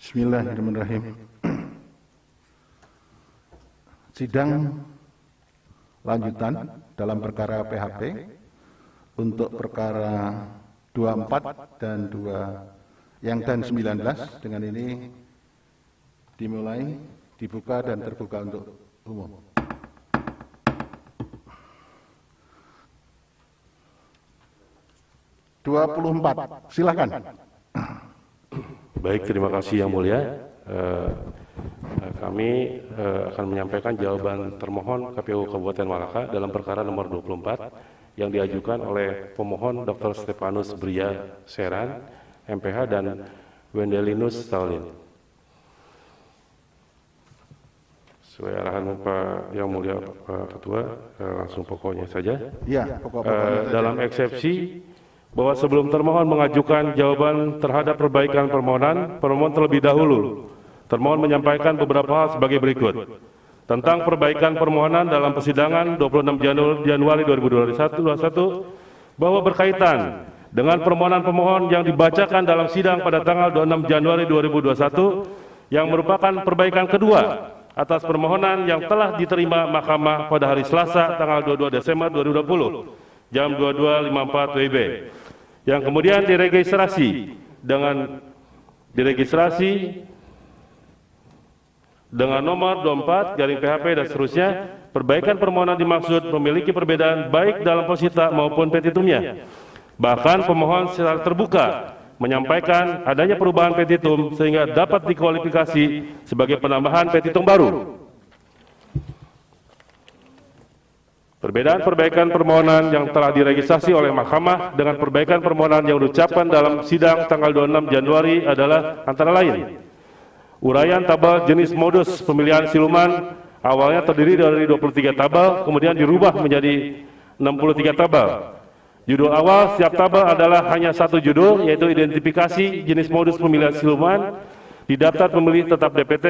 Bismillahirrahmanirrahim. Sidang lanjutan dalam perkara PHP untuk perkara 24 dan 19 dengan ini dimulai, dibuka dan terbuka untuk umum. Silakan. Baik, terima kasih Yang Mulia. Kami akan menyampaikan jawaban termohon KPU Kabupaten Malaka dalam perkara nomor 24 yang diajukan oleh pemohon Dr. Stefanus Bria Seran, MPH, dan Wendelinus Stalin. Sesuai arahan Pak Yang Mulia Pak Ketua, langsung pokoknya saja. Ya, pokoknya dalam eksepsi bahwa sebelum termohon mengajukan jawaban terhadap perbaikan permohonan, pemohon terlebih dahulu termohon menyampaikan beberapa hal sebagai berikut. Tentang perbaikan permohonan dalam persidangan 26 Januari 2021 bahwa berkaitan dengan permohonan pemohon yang dibacakan dalam sidang pada tanggal 26 Januari 2021 yang merupakan perbaikan kedua atas permohonan yang telah diterima Mahkamah pada hari Selasa tanggal 22 Desember 2020 jam 22.54 WIB yang kemudian diregistrasi dengan nomor 24/PHP dan seterusnya. Perbaikan permohonan dimaksud memiliki perbedaan baik dalam posita maupun petitumnya. Bahkan pemohon secara terbuka menyampaikan adanya perubahan petitum sehingga dapat dikualifikasi sebagai penambahan petitum baru. Perbedaan permohonan yang telah diregistrasi oleh Mahkamah dengan perbaikan permohonan yang diucapkan dalam sidang tanggal 26 Januari adalah antara lain: uraian tabel jenis modus pemilihan siluman awalnya terdiri dari 23 tabel, kemudian dirubah menjadi 63 tabel. Judul awal setiap tabel adalah hanya satu judul, yaitu identifikasi jenis modus pemilihan siluman di daftar pemilih tetap DPT.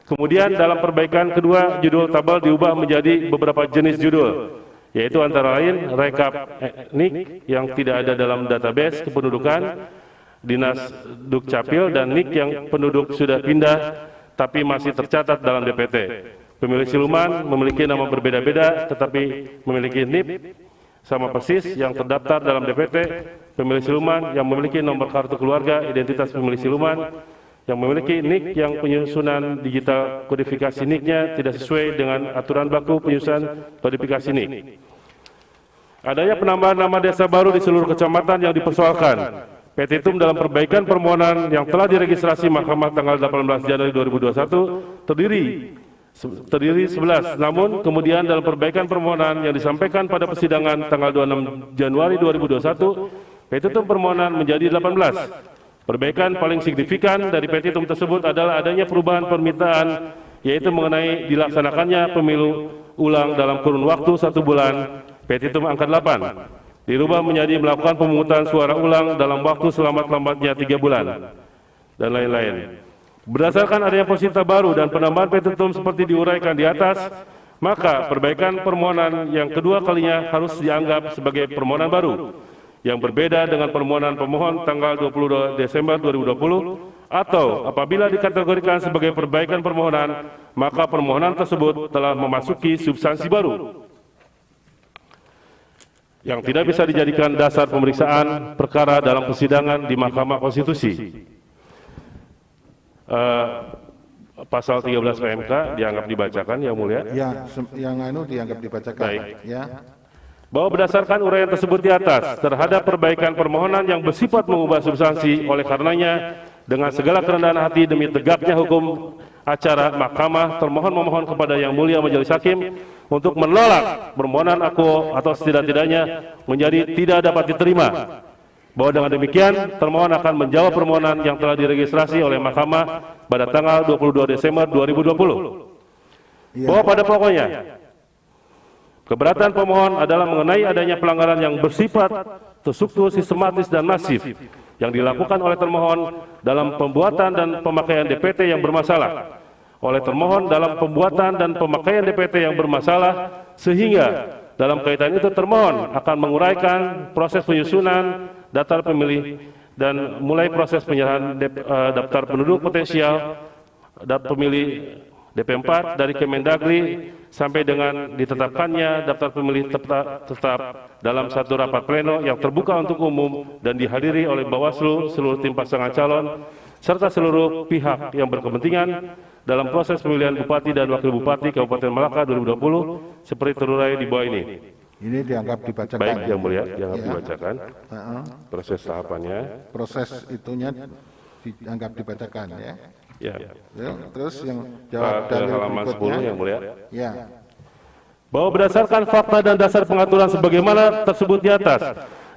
Kemudian dalam perbaikan kedua, judul tabel diubah menjadi beberapa jenis judul, yaitu antara lain rekap NIK yang tidak ada dalam database kependudukan Dinas Dukcapil dan NIK yang penduduk sudah pindah tapi masih tercatat dalam DPT. Pemilih siluman memiliki nama berbeda-beda tetapi memiliki NIP sama persis yang terdaftar dalam DPT. Pemilih siluman yang memiliki nomor kartu keluarga identitas pemilih siluman yang memiliki NIK yang penyusunan digital kodifikasi NIK-nya tidak sesuai dengan aturan baku penyusunan kodifikasi NIK. Adanya penambahan nama desa baru di seluruh kecamatan yang dipersoalkan. Petitum dalam perbaikan permohonan yang telah diregistrasi Mahkamah tanggal 18 Januari 2021 terdiri 11. Namun kemudian dalam perbaikan permohonan yang disampaikan pada persidangan tanggal 26 Januari 2021, petitum permohonan menjadi 18. Perbaikan paling signifikan dari petitum tersebut adalah adanya perubahan permintaan, yaitu mengenai dilaksanakannya pemilu ulang dalam kurun waktu 1 bulan. Petitum angka 8 dirubah menjadi melakukan pemungutan suara ulang dalam waktu selambat-lambatnya 3 bulan, dan lain-lain. Berdasarkan adanya posita baru dan penambahan petitum seperti diuraikan di atas, maka perbaikan permohonan yang kedua kalinya harus dianggap sebagai permohonan baru yang berbeda dengan permohonan pemohon tanggal 22 Desember 2020, atau apabila dikategorikan sebagai perbaikan permohonan, maka permohonan tersebut telah memasuki substansi baru yang tidak bisa dijadikan dasar pemeriksaan perkara dalam persidangan di Mahkamah Konstitusi. Pasal 13 PMK dianggap dibacakan, Yang Mulia. Ya, yang dianggap dibacakan. Baik. Ya. Bahwa berdasarkan uraian tersebut di atas, terhadap perbaikan permohonan yang bersifat mengubah substansi, oleh karenanya dengan segala kerendahan hati demi tegaknya hukum acara Mahkamah, termohon memohon kepada Yang Mulia Majelis Hakim untuk menolak permohonan aku atau setidak-tidaknya menjadi tidak dapat diterima. Bahwa dengan demikian termohon akan menjawab permohonan yang telah diregistrasi oleh Mahkamah pada tanggal 22 Desember 2020. Bahwa pada pokoknya keberatan pemohon adalah mengenai adanya pelanggaran yang bersifat terstruktur, sistematis, dan masif yang dilakukan oleh termohon dalam pembuatan dan pemakaian DPT yang bermasalah. Oleh termohon dalam pembuatan dan pemakaian DPT yang bermasalah, sehingga dalam kaitan itu termohon akan menguraikan proses penyusunan daftar pemilih dan mulai proses penyerahan daftar penduduk potensial pemilih DP4 dari Kemendagri sampai dengan ditetapkannya daftar pemilih tetap dalam satu rapat pleno yang terbuka untuk umum dan dihadiri oleh Bawaslu, seluruh tim pasangan calon, serta seluruh pihak yang berkepentingan dalam proses pemilihan Bupati dan Wakil Bupati Kabupaten Malaka 2020 seperti terurai di bawah ini. Ini dianggap dibacakan. Baik, Yang Mulia, dianggap dibacakan. Proses tahapannya. Proses itunya dianggap dibacakan ya. Ya. Terus yang jawab Ke halaman 10, Yang Mulia. Ya. Bahwa berdasarkan fakta dan dasar pengaturan sebagaimana tersebut di atas,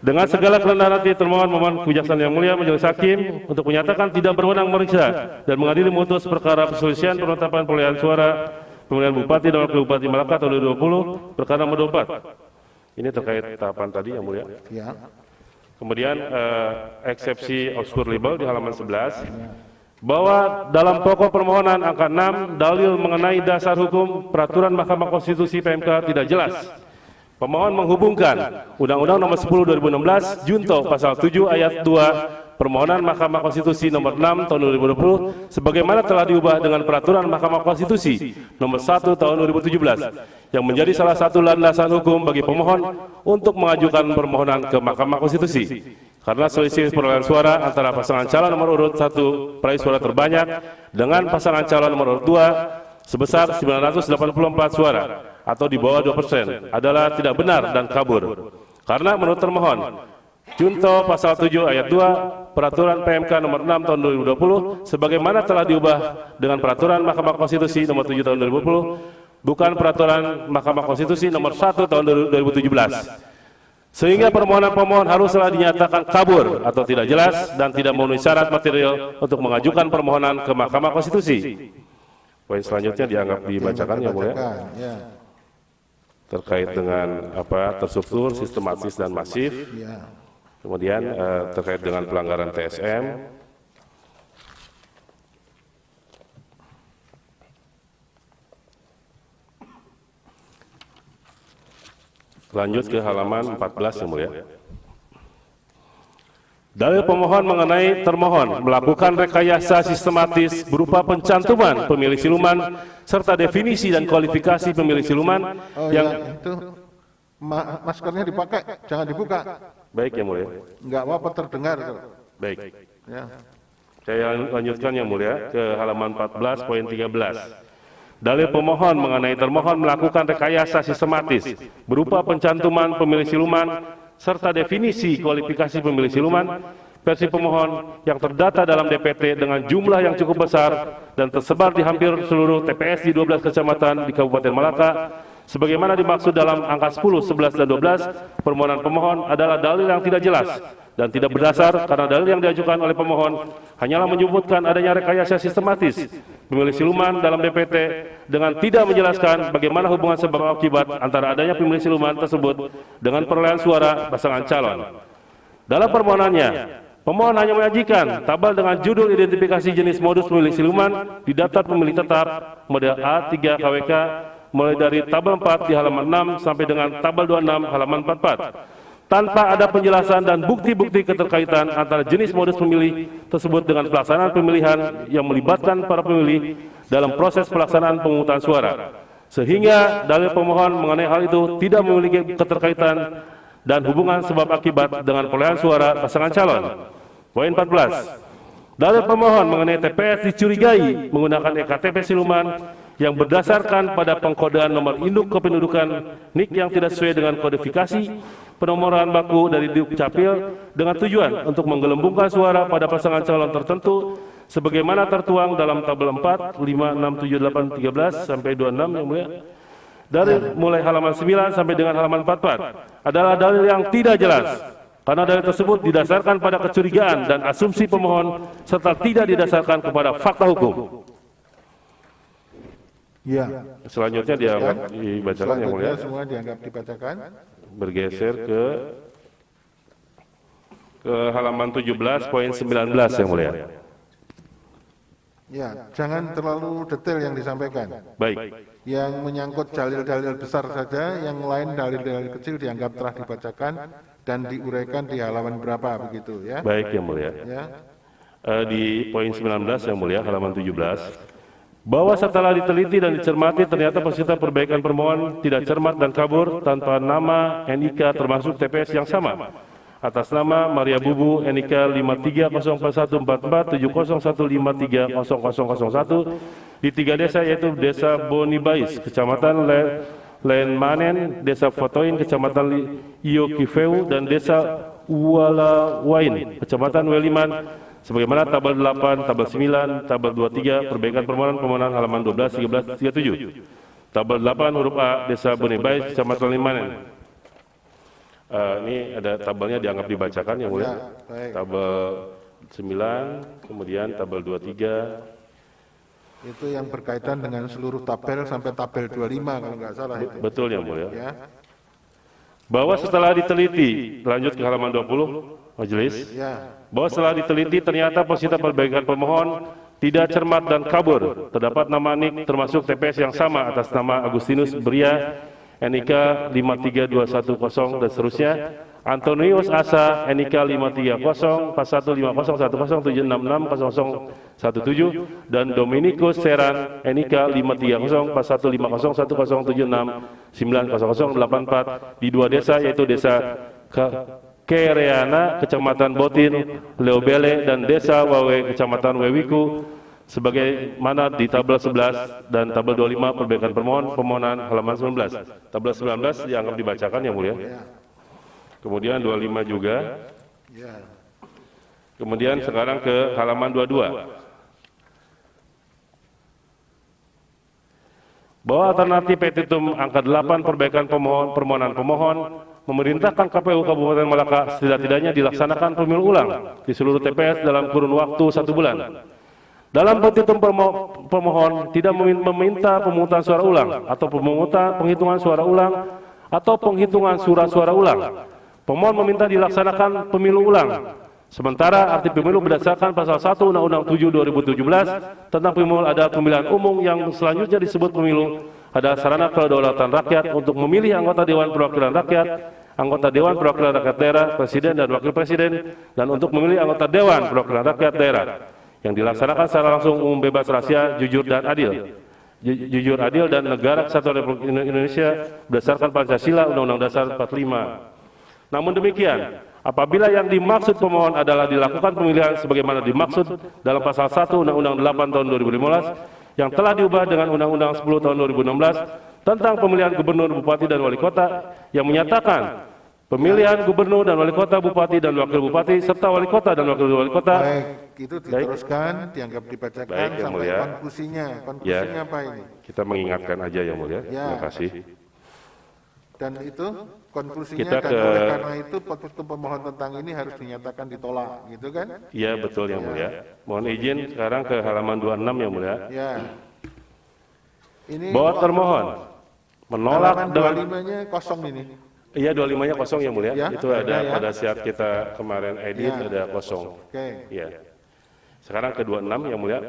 dengan segala kerendahan hati termohon memohon kebijaksanaan Yang Mulia Majelis Hakim untuk menyatakan tidak berwenang meriksa dan mengadili memutus perkara perselisihan penetapan perolehan suara pemilihan Bupati dan Wakil Bupati Malaka tahun 2020 perkara nomor 24. Ini terkait tahapan tadi Yang Mulia. Ya. Kemudian eksepsi obscure libel di halaman 11. Bahwa dalam pokok permohonan angka 6 dalil mengenai dasar hukum peraturan Mahkamah Konstitusi PMK tidak jelas. Pemohon menghubungkan Undang-Undang Nomor 10 2016 Junto Pasal 7 Ayat 2 Permohonan Mahkamah Konstitusi Nomor 6 Tahun 2020 sebagaimana telah diubah dengan Peraturan Mahkamah Konstitusi Nomor 1 Tahun 2017 yang menjadi salah satu landasan hukum bagi pemohon untuk mengajukan permohonan ke Mahkamah Konstitusi. Karena selisih perolehan suara antara pasangan calon nomor urut 1 peraih suara terbanyak dengan pasangan calon nomor urut 2 sebesar 984 suara atau di bawah 2% adalah tidak benar dan kabur. Karena menurut termohon, Junto Pasal 7 Ayat 2 Peraturan PMK Nomor 6 Tahun 2020 sebagaimana telah diubah dengan Peraturan Mahkamah Konstitusi Nomor 7 Tahun 2020 bukan Peraturan Mahkamah Konstitusi Nomor 1 Tahun 2017. Sehingga permohonan pemohon haruslah dinyatakan kabur atau tidak jelas dan tidak memenuhi syarat material untuk mengajukan permohonan ke Mahkamah Konstitusi. Poin selanjutnya dianggap dibacakan Yang Mulia. Terkait dengan terstruktur, sistematis dan masif. Kemudian terkait dengan pelanggaran TSM. Lanjut ke halaman 14 Yang Mulia. Dalil pemohon mengenai termohon melakukan rekayasa sistematis berupa pencantuman pemilih siluman serta definisi dan kualifikasi pemilih siluman yang itu maskernya dipakai, jangan dibuka. Baik Yang Mulia. Enggak apa-apa terdengar. Baik. Ya. Saya lanjutkan Yang Mulia ke halaman 14 poin 13. Dalil pemohon mengenai termohon melakukan rekayasa sistematis berupa pencantuman pemilih siluman serta definisi kualifikasi pemilih siluman versi pemohon yang terdata dalam DPT dengan jumlah yang cukup besar dan tersebar di hampir seluruh TPS di 12 kecamatan di Kabupaten Malaka sebagaimana dimaksud dalam angka 10, 11, dan 12 permohonan pemohon adalah dalil yang tidak jelas dan tidak berdasar karena dalil yang diajukan oleh pemohon hanyalah menyebutkan adanya rekayasa sistematis pemilih siluman dalam DPT dengan tidak menjelaskan bagaimana hubungan sebab akibat antara adanya pemilih siluman tersebut dengan perolehan suara pasangan calon. Dalam permohonannya, pemohon hanya menyajikan tabel dengan judul identifikasi jenis modus pemilih siluman di daftar pemilih tetap model A3 KWK mulai dari tabel 4 di halaman 6 sampai dengan tabel 26 halaman 44. Tanpa ada penjelasan dan bukti-bukti keterkaitan antara jenis modus pemilih tersebut dengan pelaksanaan pemilihan yang melibatkan para pemilih dalam proses pelaksanaan pemungutan suara. Sehingga dalil pemohon mengenai hal itu tidak memiliki keterkaitan dan hubungan sebab akibat dengan perolehan suara pasangan calon. Poin 14. Dalil pemohon mengenai TPS dicurigai menggunakan EKTP siluman yang berdasarkan pada pengkodean nomor induk kependudukan NIK yang tidak sesuai dengan kodifikasi penomoran baku dari Dukcapil dengan tujuan untuk menggelembungkan suara pada pasangan calon tertentu sebagaimana tertuang dalam tabel 4, 5, 6, 7, 8, 13 sampai 26 Yang Mulia. Dari mulai halaman 9 sampai dengan halaman 44 adalah dalil yang tidak jelas karena dalil tersebut didasarkan pada kecurigaan dan asumsi pemohon serta tidak didasarkan kepada fakta hukum. Ya. Selanjutnya dianggap dibacakan Yang Mulia. Semua dianggap dibacakan. Bergeser ke halaman 17 poin 19 Yang Mulia. Ya, jangan terlalu detail yang disampaikan. Baik. Yang menyangkut dalil-dalil besar saja, yang lain dalil-dalil kecil dianggap telah dibacakan dan diuraikan di halaman berapa begitu ya? Baik yang mulia. Ya. Di poin 19 yang mulia halaman 17, bahwa setelah diteliti dan dicermati ternyata peserta perbaikan permohonan tidak cermat dan kabur tanpa nama NIK termasuk TPS yang sama atas nama Maria Bubu NIK 5301447001530001 di 3 desa yaitu Desa Bonibais, Kecamatan Lenmanen, Desa Fotoin, Kecamatan Iokifeu, dan Desa Ualawain, Kecamatan Weliman, sebagaimana tabel 8, tabel 9, tabel 23, perbaikan permohonan halaman 12, 13, 37. Tabel 8 huruf A, Desa Bonibais, Kecamatan Lenmanen. Ini ada tabelnya dianggap dibacakan yang mulia. Tabel 9, kemudian tabel 23. Itu yang berkaitan dengan seluruh tabel sampai tabel 25 kalau nggak salah itu. Betul yang mulia. Ya. Bahwa setelah diteliti, lanjut ke halaman 20, majelis. Ya. Bahwa setelah diteliti ternyata peserta perbaikan pemohon tidak cermat dan kabur. Terdapat nama NIK termasuk TPS yang sama atas nama Agustinus Bria NIK 53210 dan seterusnya, Antonius Asa NIK 530415010766017 dan Dominikus Seran NIK 53041501076900084 di 2 desa yaitu Desa Kereana, Kecamatan Botin, Leobele, dan Desa Wawe, Kecamatan Wewiku, sebagaimana di tabel 11 dan tabel 25 perbaikan permohonan halaman 19. Tabel 19 dianggap dibacakan yang mulia. Kemudian 25 juga. Kemudian sekarang ke halaman 22. Bahwa alternatif petitum angka 8 perbaikan permohonan pemohon memerintahkan KPU Kabupaten Malaka setidak-tidaknya dilaksanakan pemilu ulang di seluruh TPS dalam kurun waktu 1 bulan. Dalam petitum pemohon tidak meminta pemungutan suara ulang atau penghitungan suara ulang atau penghitungan suara ulang. Pemohon meminta dilaksanakan pemilu ulang. Sementara arti pemilu berdasarkan pasal 1 Undang-Undang 7 2017 tentang pemilu adalah pemilihan umum yang selanjutnya disebut pemilu adalah sarana kedaulatan rakyat untuk memilih anggota Dewan Perwakilan Rakyat, anggota Dewan Perwakilan Rakyat Daerah, Presiden dan Wakil Presiden, dan untuk memilih anggota Dewan Perwakilan Rakyat Daerah yang dilaksanakan secara langsung, umum, bebas, rahasia, jujur dan adil. Jujur, adil, dan negara kesatuan Republik Indonesia berdasarkan Pancasila Undang-Undang Dasar 45. Namun demikian, apabila yang dimaksud pemohon adalah dilakukan pemilihan sebagaimana dimaksud dalam pasal 1 Undang-Undang 8 tahun 2015 yang telah diubah dengan Undang-Undang 10 tahun 2016 tentang pemilihan gubernur, bupati, dan wali kota yang menyatakan pemilihan gubernur dan wali kota, bupati dan wakil bupati, serta wali kota dan wakil wali kota. Baik, itu diteruskan, dianggap dibacakan. Baik, yang sampai mulia. Konklusinya ya, apa ini? Kita mengingatkan aja yang mulia. Ya. Terima kasih. Dan itu konklusinya, kita dan oleh karena itu petitum pemohon tentang ini harus dinyatakan ditolak, gitu kan? Iya, betul yang mulia. Mohon izin sekarang ke halaman 26 yang mulia. Ya. Ini bahwa termohon menolak dengan 25-nya kosong ini. Iya, 25-nya kosong yang mulia. Ya, itu ada ya. pada saat kita kemarin edit ya. Ada kosong. Oke. Iya. Sekarang ke 26 yang mulia,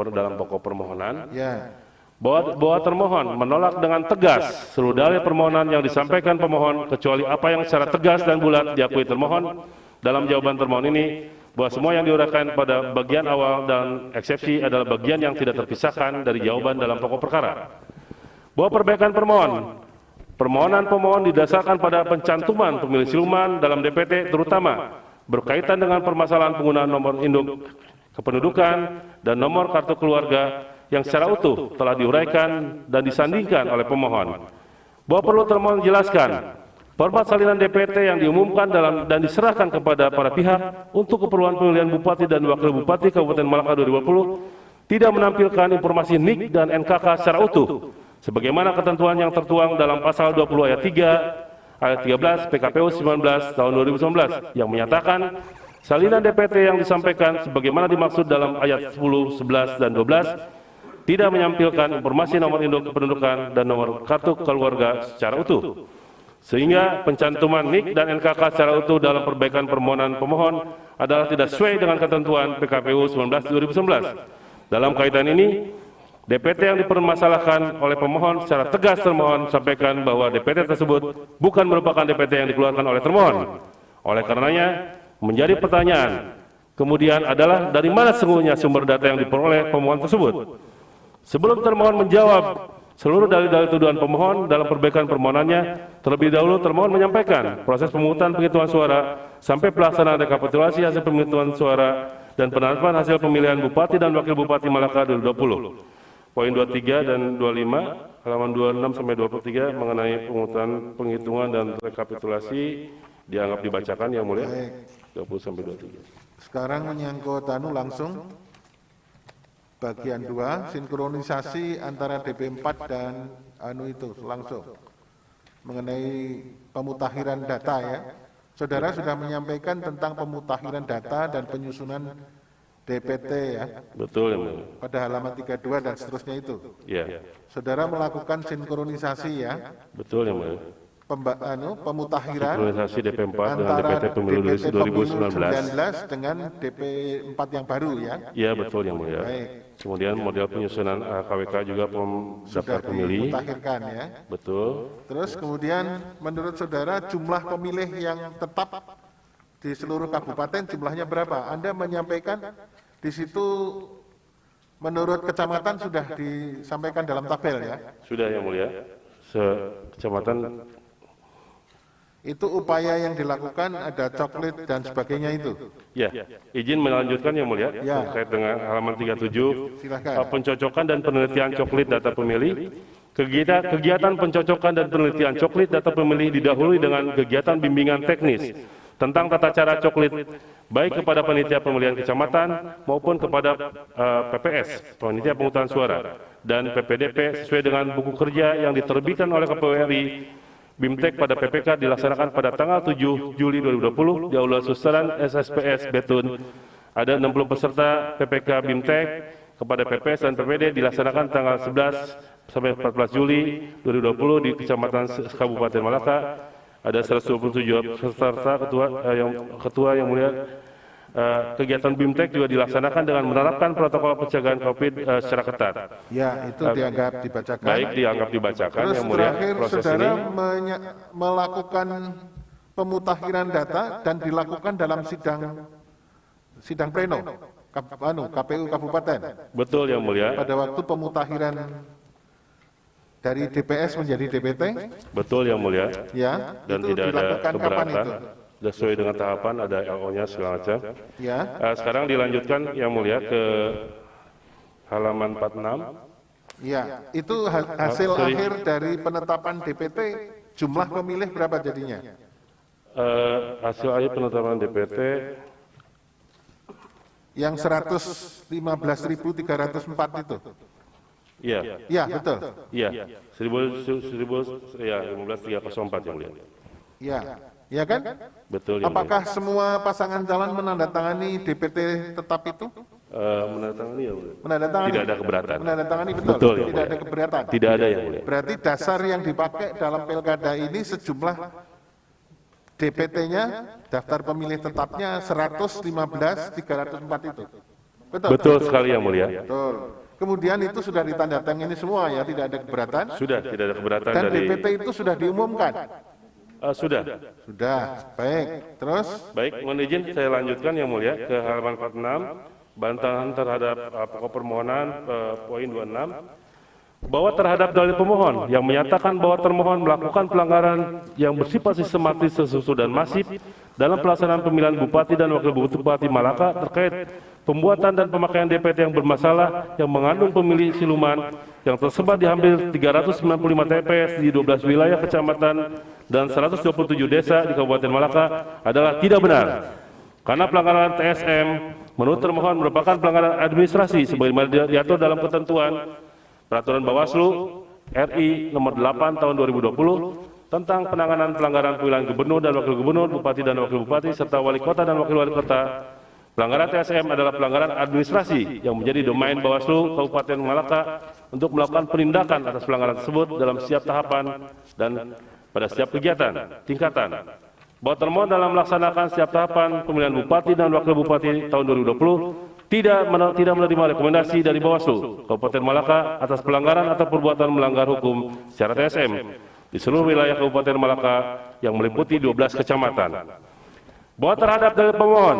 dalam pokok permohonan. Ya. Bahwa termohon menolak dengan tegas seluruh dalil permohonan yang disampaikan pemohon kecuali apa yang secara tegas dan bulat diakui termohon dalam jawaban termohon ini, bahwa semua yang diuraikan pada bagian awal dan eksepsi adalah bagian yang tidak terpisahkan dari jawaban dalam pokok perkara. Bahwa perbaikan permohonan pemohon didasarkan pada pencantuman pemilih siluman dalam DPT, terutama berkaitan dengan permasalahan penggunaan nomor induk kependudukan dan nomor kartu keluarga yang secara utuh telah diuraikan dan disandingkan oleh pemohon. Bahwa perlu termohon jelaskan format salinan DPT yang diumumkan dan diserahkan kepada para pihak untuk keperluan pemilihan bupati dan wakil bupati Kabupaten Malaka 2020 tidak menampilkan informasi NIK dan NKK secara utuh, sebagaimana ketentuan yang tertuang dalam pasal 20 ayat 3, ayat 13 PKPU 19 tahun 2019 yang menyatakan salinan DPT yang disampaikan sebagaimana dimaksud dalam ayat 10, 11, dan 12 tidak menyampilkan informasi nomor induk kependudukan dan nomor kartu keluarga secara utuh. Sehingga pencantuman NIK dan NKK secara utuh dalam perbaikan permohonan pemohon adalah tidak sesuai dengan ketentuan PKPU 19 2019. Dalam kaitan ini, DPT yang dipermasalahkan oleh pemohon secara tegas termohon sampaikan bahwa DPT tersebut bukan merupakan DPT yang dikeluarkan oleh termohon. Oleh karenanya, menjadi pertanyaan kemudian adalah dari mana sesungguhnya sumber data yang diperoleh pemohon tersebut? Sebelum termohon menjawab seluruh dalil-dalil tuduhan pemohon dalam perbaikan permohonannya, terlebih dahulu termohon menyampaikan proses pemungutan penghitungan suara sampai pelaksanaan rekapitulasi hasil penghitungan suara dan penetapan hasil pemilihan Bupati dan Wakil Bupati Malaka 2020. Poin 23 dan 25, halaman 26 sampai 23 mengenai penghitungan dan rekapitulasi dianggap dibacakan, Yang Mulia. 20 sampai 23. Sekarang menyangkut langsung bagian 2, sinkronisasi antara DP4 dan itu langsung mengenai pemutakhiran data ya. Saudara sudah menyampaikan tentang pemutakhiran data dan penyusunan DPT ya. Betul, Yang Mulia. Pada halaman 32 dan seterusnya itu. Ya. Saudara melakukan sinkronisasi ya. Betul, Yang Mulia. Pemutakhiran sinkronisasi DP4 dengan antara DPT Pemilu DPT 2019 dengan DP4 yang baru ya. Ya, betul, Yang Mulia. Baik. Kemudian model penyusunan KWK juga daftar pemilih. Dimutakhirkan ya. Betul. Terus kemudian menurut saudara jumlah pemilih yang tetap di seluruh kabupaten jumlahnya berapa? Anda menyampaikan di situ menurut kecamatan sudah disampaikan dalam tabel ya. Sudah, Yang Mulia. Kecamatan itu upaya yang dilakukan ada coklit dan sebagainya itu. ya, izin melanjutkan Yang Mulia Ya. terkait dengan halaman 37. Silakan. Pencocokan dan penelitian coklit data pemilih. Kegiatan pencocokan dan penelitian coklit data pemilih didahului dengan kegiatan bimbingan teknis tentang tata cara coklit baik kepada panitia pemilihan kecamatan maupun kepada PPS, panitia pemungutan suara, dan PPDP sesuai dengan buku kerja yang diterbitkan oleh KPU RI. BIMTEK pada PPK dilaksanakan pada tanggal 7 Juli 2020 di Aula Susteran SSPS Betun. Ada 60 peserta PPK BIMTEK kepada PPS dan PPD dilaksanakan tanggal 11 sampai 14 Juli 2020 di Kecamatan Kabupaten Malaka. Ada 127 peserta ketua yang mulia. Kegiatan BIMTEK juga dilaksanakan dengan menerapkan protokol pencegahan COVID secara ketat. Ya, itu dianggap dibacakan. Baik, dianggap dibacakan. Terus Yang Mulia, terakhir proses saudara ini melakukan pemutakhiran data dan dilakukan dalam sidang pleno KPU Kabupaten. betul, Yang Mulia. Pada waktu pemutakhiran dari DPS menjadi DPT, Betul, Yang Mulia. ya, Dan itu tidak ada dilakukan kapan keberatan. itu? Sesuai dengan tahapan, ada LO-nya segala macam. Ya, Sekarang dilanjutkan Yang Mulia ke halaman 46. ya, itu hasil akhir dari penetapan DPT, jumlah pemilih berapa jadinya? Hasil akhir penetapan DPT Yang 115.304 itu. iya, Ya, betul. iya, 15.304 Yang Mulia. Ya, ya kan? Betul, Yang Mulia. Apakah semua pasangan calon menandatangani DPT tetap itu? Menandatangani, Yang Mulia. Menandatangani. Tidak ada keberatan. Menandatangani betul. Betul, Yang Tidak Mulia. ada keberatan. Tidak ada, Yang Mulia. Berarti dasar yang dipakai dalam pilkada ini sejumlah DPT-nya, daftar pemilih tetapnya 115.304 itu. Betul. Betul sekali, Yang Mulia. Betul. Kemudian itu sudah ditandatangani semua ya, tidak ada keberatan. Sudah, tidak ada keberatan Dan dari... DPT itu sudah diumumkan. Sudah. Sudah. Baik. Terus? Baik, mohon izin saya lanjutkan Yang Mulia ke halaman 46, bantahan terhadap pokok permohonan poin 26, bahwa terhadap dalil pemohon yang menyatakan bahwa termohon melakukan pelanggaran yang bersifat sistematis, tersusun dan masif dalam pelaksanaan pemilihan Bupati dan Wakil Bupati Malaka terkait pembuatan dan pemakaian DPT yang bermasalah yang mengandung pemilih siluman yang tersebar di hampir 395 TPS di 12 wilayah kecamatan dan 127 desa di Kabupaten Malaka adalah tidak benar. Karena pelanggaran TSM menurut termohon merupakan pelanggaran administrasi sebagaimana diatur dalam ketentuan Peraturan Bawaslu RI nomor 8 tahun 2020 tentang penanganan pelanggaran pemilihan gubernur dan wakil gubernur, bupati dan wakil bupati, serta wali kota dan wakil wali kota. Pelanggaran TSM adalah pelanggaran administrasi yang menjadi domain Bawaslu Kabupaten Malaka untuk melakukan penindakan atas pelanggaran tersebut dalam setiap tahapan dan pada setiap kegiatan, tingkatan. Bahwa termohon dalam melaksanakan setiap tahapan pemilihan bupati dan wakil bupati tahun 2020 tidak menerima rekomendasi dari Bawaslu Kabupaten Malaka atas pelanggaran atau perbuatan melanggar hukum secara TSM di seluruh wilayah Kabupaten Malaka yang meliputi 12 kecamatan. Bahwa terhadap dalil pemohon,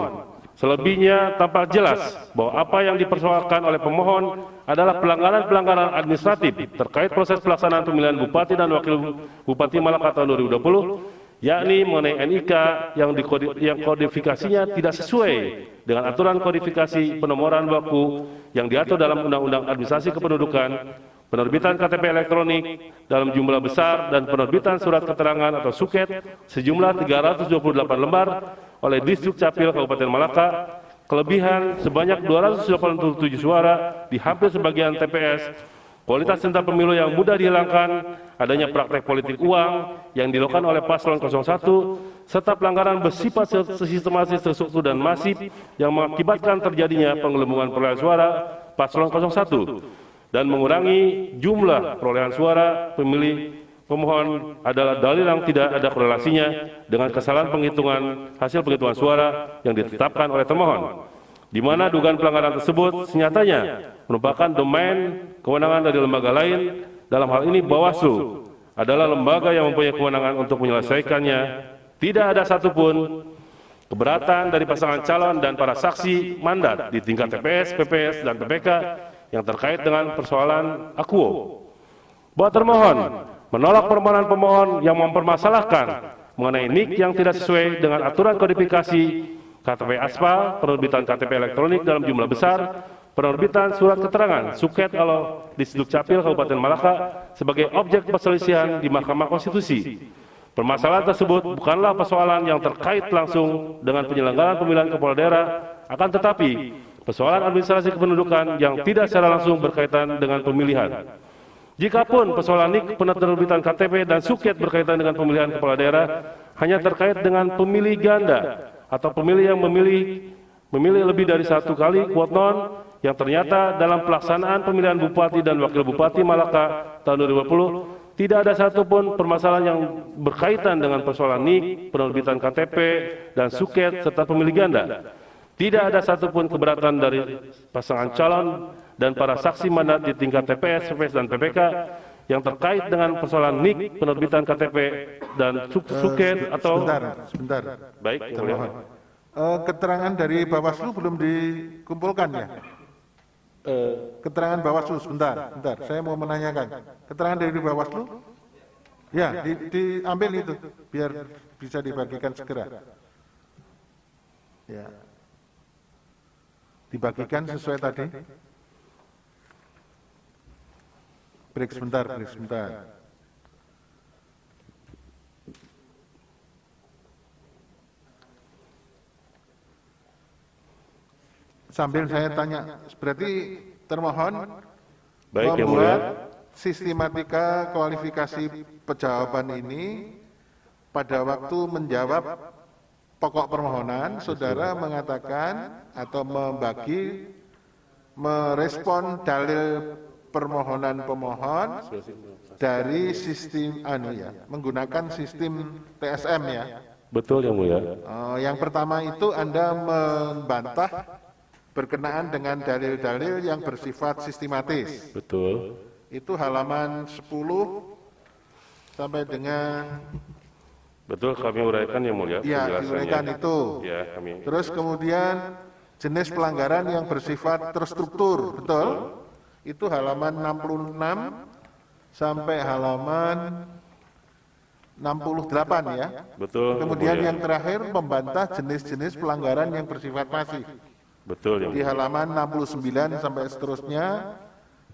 selebihnya tampak jelas bahwa apa yang dipersoalkan oleh pemohon adalah pelanggaran-pelanggaran administratif terkait proses pelaksanaan pemilihan Bupati dan Wakil Bupati Malaka tahun 2020, yakni mengenai NIK yang kodifikasinya tidak sesuai dengan aturan kodifikasi penomoran baku yang diatur dalam Undang-Undang Administrasi Kependudukan, penerbitan KTP elektronik dalam jumlah besar dan penerbitan surat keterangan atau suket sejumlah 328 lembar oleh Disduk Capil Kabupaten Malaka, kelebihan sebanyak 287 suara di hampir sebagian TPS, kualitas data pemilu yang mudah dihilangkan, adanya praktek politik uang yang dilakukan oleh paslon 01, serta pelanggaran bersifat sistematis, terstruktur dan masif yang mengakibatkan terjadinya penggelembungan perolehan suara paslon 01 dan mengurangi jumlah perolehan suara pemilih pemohon adalah dalil yang tidak ada korelasinya dengan kesalahan hasil penghitungan suara yang ditetapkan oleh termohon, di mana dugaan pelanggaran tersebut senyatanya merupakan domain kewenangan dari lembaga lain. Dalam hal ini Bawaslu adalah lembaga yang mempunyai kewenangan untuk menyelesaikannya. Tidak ada satupun keberatan dari pasangan calon dan para saksi mandat di tingkat TPS, PPS, dan PPK yang terkait dengan persoalan akuo. Bahwa termohon menolak permohonan pemohon yang mempermasalahkan mengenai NIK yang tidak sesuai dengan aturan kodifikasi KTP aspal, penerbitan KTP elektronik dalam jumlah besar, penerbitan surat keterangan suket kalau di Disduk Capil Kabupaten Malaka sebagai objek perselisihan di Mahkamah Konstitusi. Permasalahan tersebut bukanlah persoalan yang terkait langsung dengan penyelenggaraan pemilihan kepala daerah, akan tetapi persoalan administrasi kependudukan yang tidak secara langsung berkaitan dengan pemilihan. Jikapun persoalan NIK, penerbitan KTP dan suket berkaitan dengan pemilihan kepala daerah hanya terkait dengan pemilih ganda atau pemilih yang memilih lebih dari satu kali quote non yang ternyata dalam pelaksanaan pemilihan Bupati dan Wakil Bupati Malaka tahun 2020 tidak ada satupun permasalahan yang berkaitan dengan persoalan NIK, penerbitan KTP dan suket serta pemilih ganda. Tidak ada satupun keberatan dari pasangan calon dan para saksi mandat di tingkat TPS, PPS, dan PPK yang terkait dengan persoalan NIK, penerbitan KTP, dan suket atau... Sebentar. Baik, keterangan dari Bawaslu belum dikumpulkan ya? Keterangan Bawaslu, sebentar. Saya mau menanyakan. Keterangan dari Bawaslu? Ya, diambil itu, biar bisa dibagikan segera. Ya. Dibagikan sesuai tadi. Break sebentar. Sambil saya tanya, berarti termohon membuat sistematika kualifikasi pejawaban ini pada waktu menjawab pokok permohonan, saudara mengatakan atau merespon dalil permohonan pemohon dari sistem menggunakan sistem TSM ya. Betul yang mulia. Yang pertama itu Anda membantah berkenaan dengan dalil-dalil yang bersifat sistematis. Betul. Itu halaman 10 sampai dengan... Betul, kami uraikan yang mulia. Ya, diuraikan itu. Ya, kami. Terus kemudian jenis pelanggaran yang bersifat terstruktur, betul? Itu halaman 66 sampai halaman 68 ya. Betul. Kemudian yang terakhir membantah jenis-jenis pelanggaran yang bersifat masif. Betul yang di halaman 69 sampai seterusnya.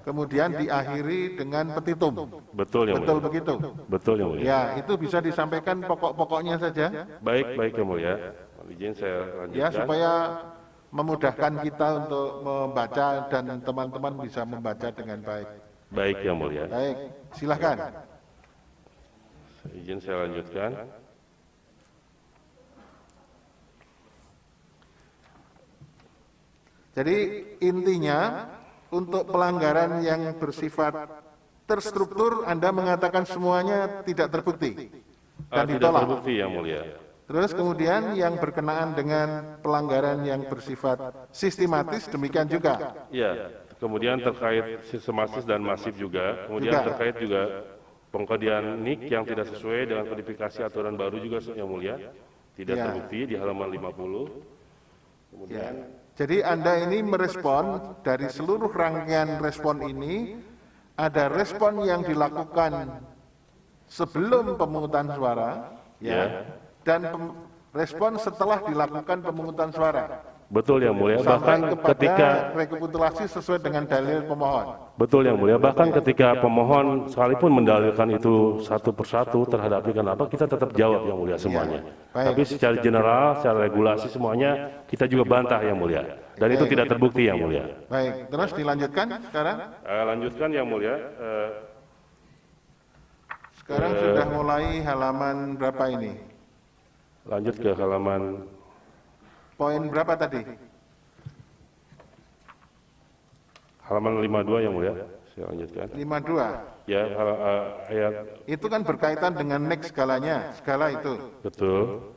Kemudian diakhiri dengan petitum. Betul yang betul mulia. Begitu. Betul yang mulia. Ya, itu bisa disampaikan pokok-pokoknya saja. Baik yang mulia. Izin saya lanjutkan. Ya, supaya memudahkan kita untuk membaca dan teman-teman bisa membaca dengan baik. Baik yang mulia. Baik, silakan. Izin saya lanjutkan. Jadi intinya untuk pelanggaran yang bersifat terstruktur Anda mengatakan semuanya tidak terbukti dan Tidak ditolak. terbukti yang mulia. Terus kemudian yang berkenaan dengan pelanggaran yang bersifat sistematis demikian juga. Ya, kemudian terkait sistematis dan masif juga. Kemudian terkait juga pengkodian NIK yang tidak sesuai dengan kodifikasi aturan baru juga yang mulia. tidak terbukti di halaman 50. Kemudian jadi Anda ini merespon dari seluruh rangkaian respon ini, ada respon yang dilakukan sebelum pemungutan suara, dan respon setelah dilakukan pemungutan suara. Betul Yang Mulia, Sampai bahkan kepada ketika rekapitulasi sesuai dengan dalil pemohon. betul Yang Mulia, bahkan ketika pemohon sekalipun mendalilkan itu satu persatu terhadap kenapa, kita tetap jawab Yang Mulia semuanya. Tapi secara general, secara regulasi semuanya kita juga bantah Yang Mulia. Dan itu tidak terbukti Yang Mulia. Baik, terus dilanjutkan sekarang? Lanjutkan Yang Mulia. Sekarang sudah mulai halaman berapa ini? Lanjut ke halaman Poin berapa tadi? halaman 52 Yang Mulia. Saya lanjutkan. 52. Ya, ayat. Itu kan berkaitan dengan next skalanya, skala itu. Betul.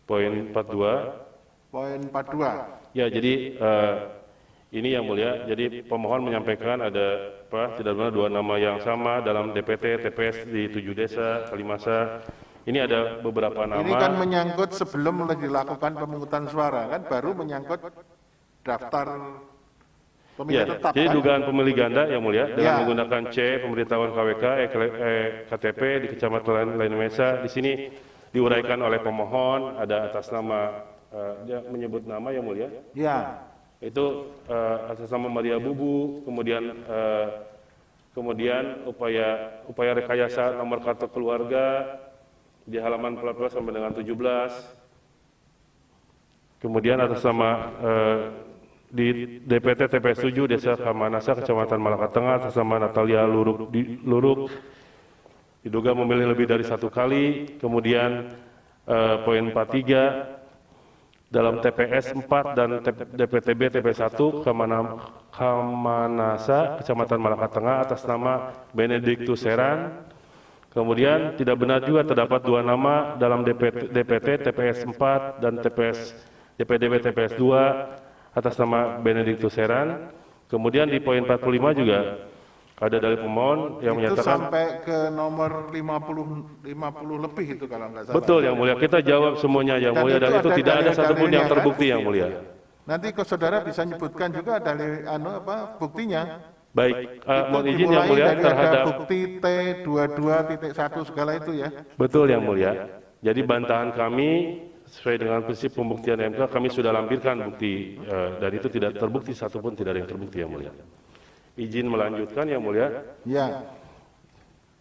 Poin 42. Poin 42. Ya, jadi ini Yang Mulia, jadi pemohon menyampaikan ada tidak benar dua nama yang sama dalam DPT TPS di 7 desa Kalimasa. Ini ada beberapa nama. Ini kan menyangkut sebelum dilakukan pemungutan suara, kan baru menyangkut daftar pemilih tetap. Jadi kan? dugaan pemilih ganda Yang Mulia dengan menggunakan C pemberitahuan KWK KTP di Kecamatan Lain Mesa. Di sini diuraikan oleh pemohon ada atas nama dia menyebut nama Yang Mulia. Ya. Itu atas nama Maria Bubu, kemudian upaya rekayasa nomor kartu keluarga di halaman 14 sampai dengan 17. Kemudian atas nama di DPT TPS 7 Desa Kamanasa Kecamatan Malaka Tengah atas nama Natalia Luruk diduga memilih lebih dari satu kali. Kemudian poin 43 dalam TPS 4 dan DPTB TPS 1 Kamanasa Kecamatan Malaka Tengah atas nama Benediktus Seran. Kemudian tidak benar juga terdapat dua nama dalam DPT TPS 4 dan DPDB TPS 2 atas nama Benediktus Seran. Kemudian di poin 45 juga ada dari pemohon yang itu menyatakan sampai ke nomor 50 lebih itu kalau nggak salah. betul Yang Mulia, kita jawab semuanya Yang Mulia, dan itu tidak ada satupun yang terbukti Yang Mulia. Nanti ke saudara bisa nyebutkan juga dalil buktinya. Baik, Itu mohon izin Yang dimulai Mulia dari terhadap ada bukti T22.1 segala itu ya. betul Yang Mulia. Jadi bantahan kami sesuai dengan prinsip pembuktian MK, kami sudah lampirkan bukti dan itu tidak terbukti satupun, tidak ada yang terbukti Yang Mulia. Izin melanjutkan Yang Mulia. Ya.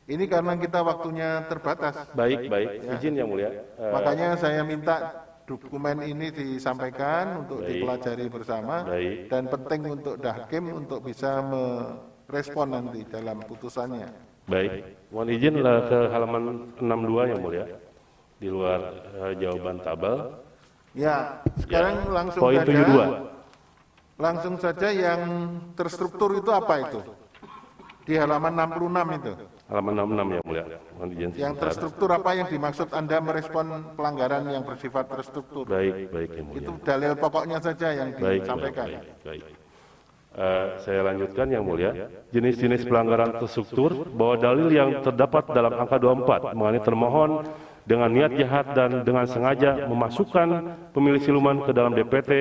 Ini karena kita waktunya terbatas. Baik, izin Yang Mulia. Makanya saya minta dokumen ini disampaikan untuk dipelajari bersama. Dan penting untuk Dahkim untuk bisa merespon nanti dalam putusannya. Baik, mohon izin ke halaman 62 Yang Mulia. Di luar jawaban tabel. Ya, sekarang langsung poin saja. 72. Langsung saja yang terstruktur itu apa itu? Di halaman 66 itu. Halaman 66 Yang Mulia. Mohon izin Yang terstruktur apa yang dimaksud Anda merespon pelanggaran yang bersifat terstruktur? Baik Yang Mulia. Itu dalil pokoknya saja yang disampaikan. Baik. Saya lanjutkan Yang Mulia. Jenis-jenis pelanggaran terstruktur bahwa dalil yang terdapat dalam angka 24 mengenai termohon dengan niat jahat dan dengan sengaja memasukkan pemilih siluman ke dalam DPT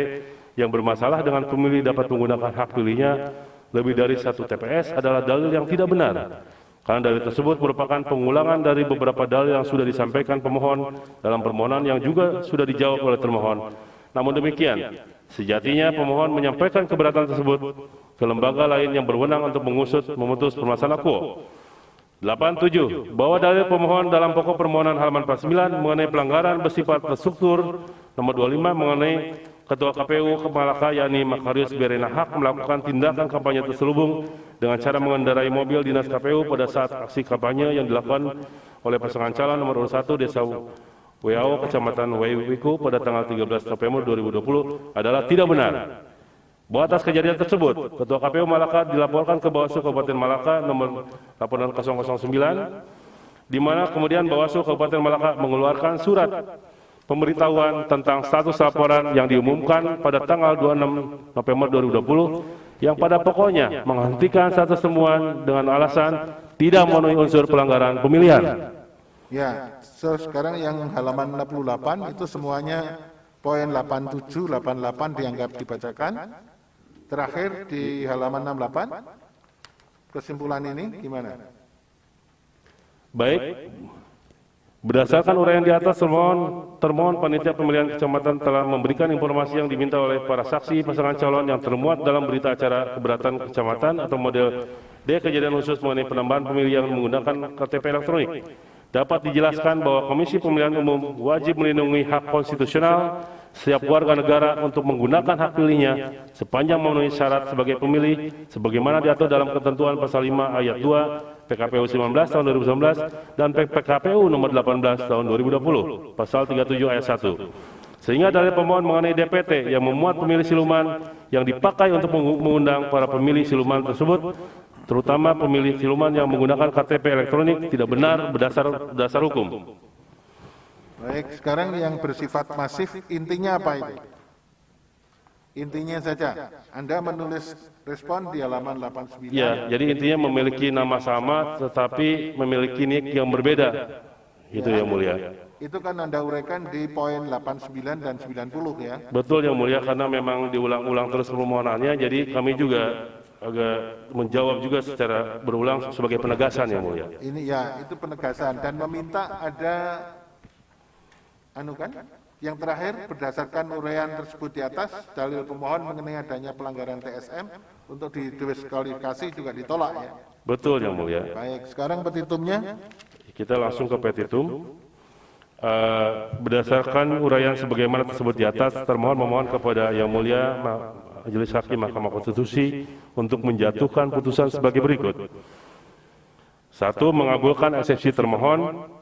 yang bermasalah dengan pemilih dapat menggunakan hak pilihnya lebih dari satu TPS adalah dalil yang tidak benar. Karena dalil tersebut merupakan pengulangan dari beberapa dalil yang sudah disampaikan pemohon dalam permohonan yang juga sudah dijawab oleh termohon. Namun demikian, sejatinya pemohon menyampaikan keberatan tersebut ke lembaga lain yang berwenang untuk memutus permasalahan quo. 87. Bahwa dalil pemohon dalam pokok permohonan halaman 49 mengenai pelanggaran bersifat terstruktur. Nomor 25 mengenai Ketua KPU Malaka yakni Makarius Berena Haq melakukan tindakan kampanye terselubung dengan cara mengendarai mobil dinas KPU pada saat aksi kampanye yang dilakukan oleh pasangan calon nomor urut 1 Desa WAO Kecamatan Waiwiku pada tanggal 13 November 2020 adalah tidak benar. Bahwa atas kejadian tersebut, Ketua KPU Malaka dilaporkan ke Bawaslu Kabupaten Malaka nomor laporan 009, di mana kemudian Bawaslu Kabupaten Malaka mengeluarkan surat pemberitahuan tentang status laporan yang diumumkan pada tanggal 26 November 2020 yang pada pokoknya menghentikan status temuan dengan alasan tidak memenuhi unsur pelanggaran pemilihan. Ya, sekarang yang halaman 68 itu semuanya poin 87, 88 dianggap dibacakan. Terakhir di halaman 68, kesimpulan ini gimana? Baik, berdasarkan uraian di atas, termohon panitia pemilihan kecamatan telah memberikan informasi yang diminta oleh para saksi pasangan calon yang termuat dalam berita acara keberatan kecamatan atau model D kejadian khusus mengenai penambahan pemilih yang menggunakan KTP elektronik. Dapat dijelaskan bahwa Komisi Pemilihan Umum wajib melindungi hak konstitusional setiap warga negara untuk menggunakan hak pilihnya sepanjang memenuhi syarat sebagai pemilih sebagaimana diatur dalam ketentuan pasal 5 ayat 2 PKPU 19 tahun 2019 dan PKPU nomor 18 tahun 2020 pasal 37 ayat 1. Sehingga dalil pemohon mengenai DPT yang memuat pemilih siluman yang dipakai untuk mengundang para pemilih siluman tersebut, terutama pemilih siluman yang menggunakan KTP elektronik, tidak benar berdasar hukum. Baik, sekarang yang bersifat masif intinya apa itu? Intinya saja, Anda menulis respon di halaman 89. Ya, jadi intinya memiliki nama sama tetapi memiliki nick yang berbeda. Itu yang mulia. Itu kan Anda uraikan di poin 89 dan 90 ya. Betul yang mulia, karena memang diulang-ulang terus permohonannya, jadi kami juga agak menjawab juga secara berulang sebagai penegasan yang mulia. Ini ya, itu penegasan dan meminta ada yang terakhir, berdasarkan uraian tersebut di atas, dalil pemohon mengenai adanya pelanggaran TSM untuk didiskualifikasi juga ditolak ya. Betul yang mulia. Baik, sekarang petitumnya. Kita langsung ke petitum. Berdasarkan uraian sebagaimana tersebut di atas, termohon memohon kepada Yang Mulia Majelis Hakim Mahkamah Konstitusi untuk menjatuhkan putusan sebagai berikut. 1. Mengabulkan eksepsi termohon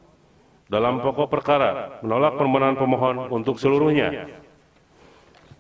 dalam pokok perkara, menolak permohonan pemohon untuk seluruhnya.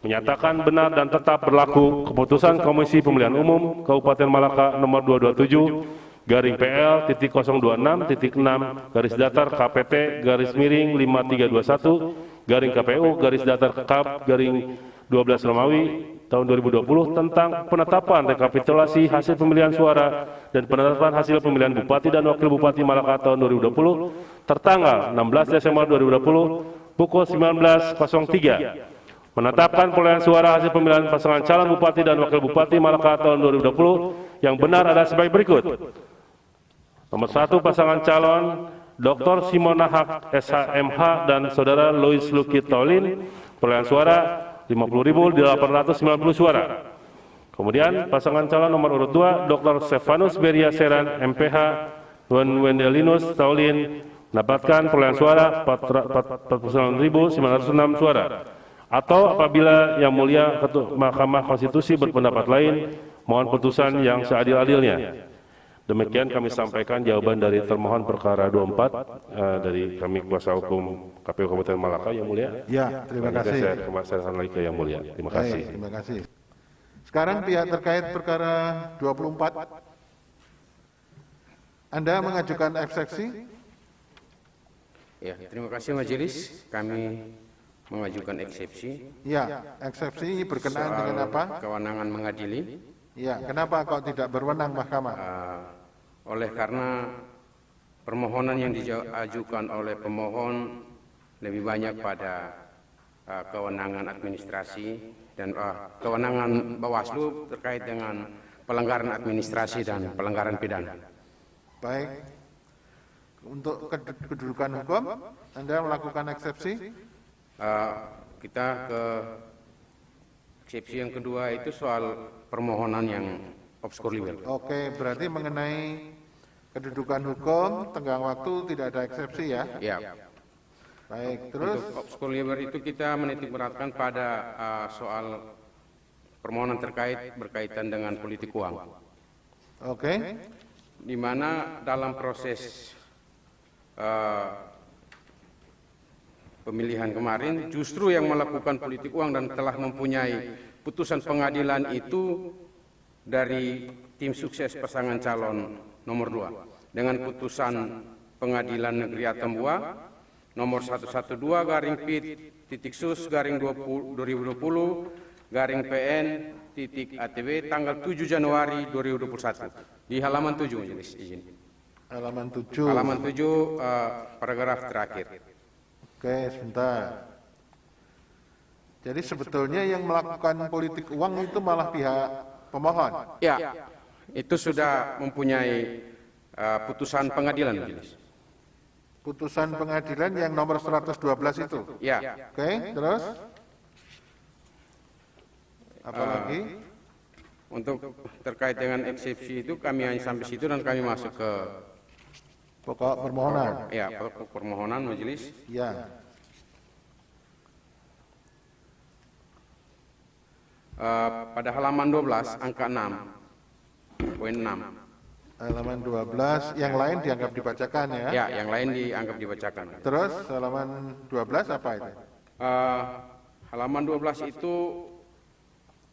Menyatakan benar dan tetap berlaku keputusan Komisi Pemilihan Umum Kabupaten Malaka nomor 227-PL.026-6/KPT-5321-KPU-KAP-12 Romawi tahun 2020 tentang penetapan rekapitulasi hasil pemilihan suara dan penetapan hasil pemilihan Bupati dan Wakil Bupati Malaka tahun 2020 tertanggal 16 Desember 2020 pukul 19.03. Menetapkan perolehan suara hasil pemilihan pasangan calon Bupati dan Wakil Bupati Malaka tahun 2020 yang benar adalah sebagai berikut. Nomor 1, pasangan calon Dr. Simona Haq SHMH dan Saudara Louis Luki Taulin, perolehan suara 50.890 suara. Kemudian pasangan calon nomor urut 2, Dr. Stefanus Beria Seran MPH Wendelinus Taulin, mendapatkan perolehan suara 49.906 suara. Atau apabila Yang Mulia Mahkamah Konstitusi berpendapat lain, mohon putusan yang seadil-adilnya. Demikian kami sampaikan jawaban dari termohon perkara 24 dari kami kuasa hukum KPU Kabupaten Malaka, Yang Mulia. Ya, terima kasih. Saya kembalikan lagi ke Yang Mulia. Terima kasih. Baik, terima kasih. Sekarang pihak terkait perkara 24. Anda mengajukan eksepsi? Ya, terima kasih majelis. Kami mengajukan eksepsi. Ya, eksepsi berkenaan dengan apa? Kewenangan mengadili. Ya, kenapa kok tidak berwenang mahkamah? Oleh karena permohonan yang diajukan oleh pemohon lebih banyak pada kewenangan administrasi dan kewenangan Bawaslu terkait dengan pelanggaran administrasi dan pelanggaran pidana. Baik. Untuk kedudukan hukum, Anda melakukan eksepsi? Kita ke eksepsi yang kedua itu soal permohonan yang obskur libel. Oke, berarti mengenai kedudukan hukum, tenggang waktu tidak ada eksepsi ya? Ya. Baik, terus? Untuk obskur libel itu kita menitik beratkan pada soal permohonan berkaitan dengan politik uang. Oke. Di mana dalam proses pemilihan kemarin justru yang melakukan politik uang dan telah mempunyai putusan pengadilan itu dari tim sukses pasangan calon nomor 2 dengan putusan Pengadilan Negeri Atambua nomor 112/PIT-2020/PN-ATW tanggal 7 Januari 2021 di halaman 7 majelis izin. Halaman 7. Halaman 7, paragraf terakhir. Oke, sebentar. Jadi sebetulnya yang melakukan politik uang itu malah pihak pemohon. Ya, itu sudah mempunyai putusan pengadilan, Majelis. Putusan pengadilan yang nomor 112 itu. Ya. Oke, terus? Apalagi? Untuk terkait dengan eksepsi itu kami hanya sampai situ dan kami masuk ke Pokok permohonan. ya pokok permohonan Majelis. Ya. Pada halaman 12 angka 6 poin 6. Halaman 12, yang lain dianggap dibacakan ya. Ya, yang lain dianggap dibacakan. Terus halaman 12 apa itu? Halaman 12 itu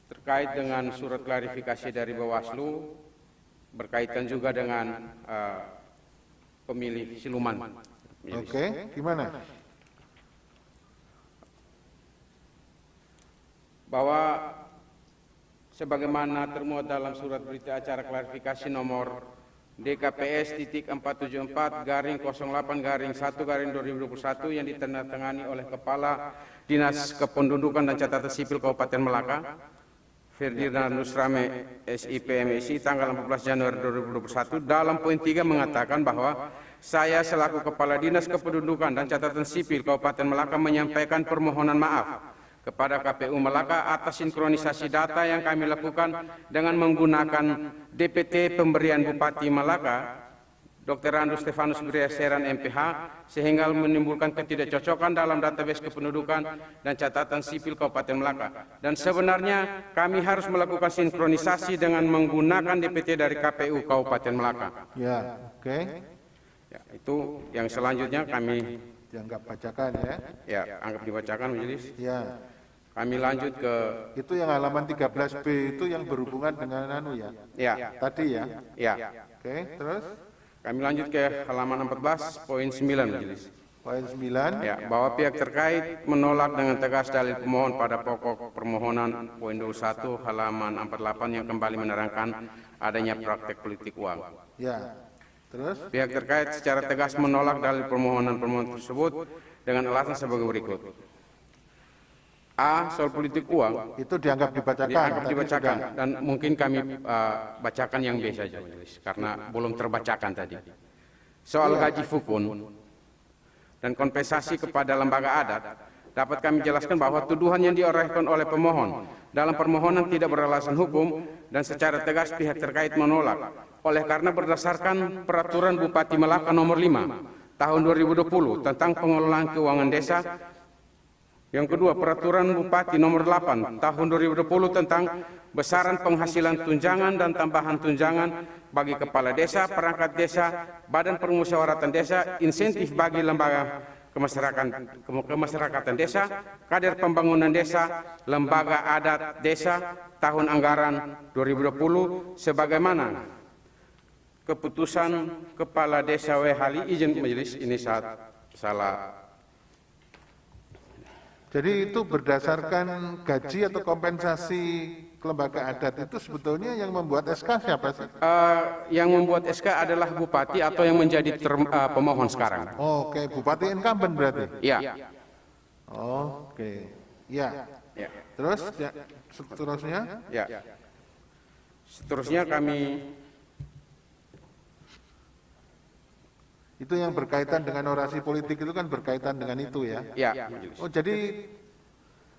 terkait dengan surat klarifikasi dari Bawaslu, berkaitan juga dengan pemilih siluman. Oke, gimana? Bahwa sebagaimana termuat dalam surat berita acara klarifikasi nomor DKPS.474-08-1-2021 yang ditandatangani oleh Kepala Dinas Kependudukan dan Catatan Sipil Kabupaten Melaka, Ferdinandus Rame SIPMSI, tanggal 14 Januari 2021, dalam poin 3 mengatakan bahwa saya selaku Kepala Dinas Kependudukan dan Catatan Sipil Kabupaten Melaka menyampaikan permohonan maaf kepada KPU Melaka atas sinkronisasi data yang kami lakukan dengan menggunakan DPT pemberian Bupati Melaka, Dr. Randu Stefanus Briaseran MPH, sehingga menimbulkan ketidakcocokan dalam database kependudukan dan catatan sipil Kabupaten Melaka. Dan sebenarnya kami harus melakukan sinkronisasi dengan menggunakan DPT dari KPU Kabupaten Melaka. Ya, oke. Ya, itu yang selanjutnya kami Dianggap bacakan ya. ya anggap dibacakan, Majelis. Ya. Kami lanjut ke Itu yang halaman 13B itu yang berhubungan dengan anu ya. ya Tadi ya. ya. Oke, terus Kami lanjut ke halaman 14 poin 9, Majelis. poin 9. Ya, bahwa pihak terkait menolak dengan tegas dalil pemohon pada pokok permohonan poin 21 halaman 48 yang kembali menerangkan adanya praktek politik uang. Ya. Terus Pihak terkait secara tegas menolak dalil permohonan tersebut dengan alasan sebagai berikut. A. Soal politik uang itu dianggap dibacakan. dianggap Tadi dibacakan sudah. dan mungkin kami bacakan yang B saja, Majelis, karena belum terbacakan tadi. Soal gaji fukun dan kompensasi kepada lembaga adat, dapat kami jelaskan bahwa tuduhan yang diorehkan oleh pemohon dalam permohonan tidak beralasan hukum dan secara tegas pihak terkait menolak. Oleh karena berdasarkan Peraturan Bupati Melaka Nomor 5 Tahun 2020 tentang pengelolaan keuangan desa. Yang kedua, Peraturan Bupati Nomor 8 Tahun 2020 tentang besaran penghasilan tunjangan dan tambahan tunjangan bagi kepala desa, perangkat desa, badan permusyawaratan desa, insentif bagi lembaga kemasyarakatan desa, kader pembangunan desa, lembaga adat desa, tahun anggaran 2020, sebagaimana keputusan Kepala Desa Wehali. Izin Majelis, ini salah. Jadi itu berdasarkan gaji atau kompensasi lembaga adat itu sebetulnya yang membuat SK siapa sih? Yang membuat SK adalah Bupati atau yang menjadi pemohon sekarang. Oke, Bupati incumbent berarti. Ya. Oke. Ya. Ya. Terus ya, seterusnya? Ya. Seterusnya kami Itu yang berkaitan dengan orasi politik itu kan berkaitan dengan itu ya. ya, Majelis. Oh, jadi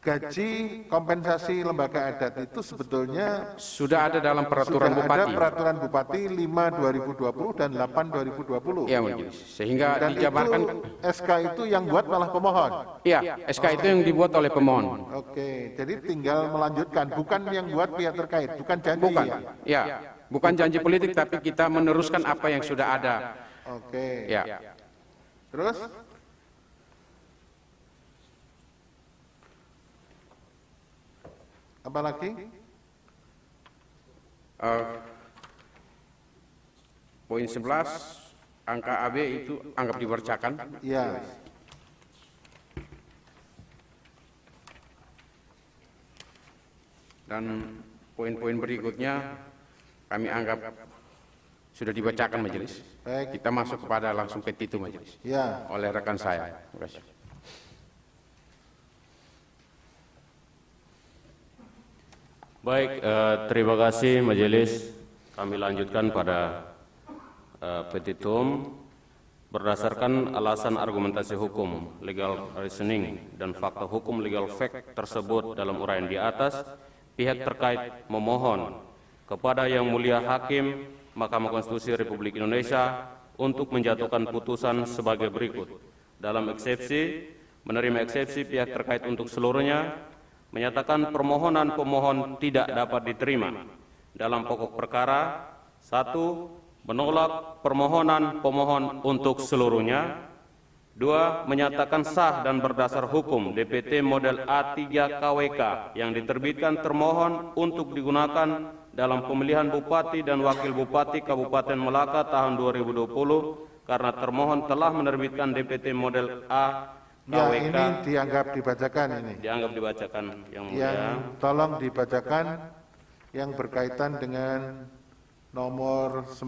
gaji kompensasi lembaga adat itu sebetulnya Sudah ada dalam peraturan sudah ada Bupati. peraturan Bupati 5/2020 dan 8/2020. Ya, Majelis. Sehingga Dan dijabarkan itu SK itu yang buat malah pemohon. ya, SK itu yang dibuat oleh pemohon. Oke, jadi tinggal melanjutkan, bukan yang buat pihak terkait, bukan janji Bukan. ya. Ya, bukan janji politik tapi kita meneruskan apa yang sudah ada. Oke. Ya. Terus? Apa lagi? Poin 11 angka AB itu anggap dibacakan. Ya. Dan poin-poin berikutnya kami anggap Sudah dibacakan majelis. Baik. Kita masuk kepada langsung petitum majelis. Ya. Oleh rekan saya. Terima kasih. Baik, terima kasih majelis. Kami lanjutkan pada petitum. Berdasarkan alasan argumentasi hukum, legal reasoning, dan fakta hukum legal fact tersebut dalam uraian di atas, pihak terkait memohon kepada Yang Mulia Hakim Mahkamah Konstitusi Republik Indonesia untuk menjatuhkan putusan sebagai berikut. Dalam eksepsi, menerima eksepsi pihak terkait untuk seluruhnya, menyatakan permohonan pemohon tidak dapat diterima. Dalam pokok perkara, 1. Menolak permohonan pemohon untuk seluruhnya. 2. Menyatakan sah dan berdasar hukum DPT model A3 KWK yang diterbitkan termohon untuk digunakan dalam pemilihan Bupati dan Wakil Bupati Kabupaten Melaka tahun 2020 karena termohon telah menerbitkan DPT model A Ya, KWK. ini dianggap dibacakan ini. Dianggap dibacakan Yang Mulia. Yang tolong dibacakan yang berkaitan dengan nomor 9.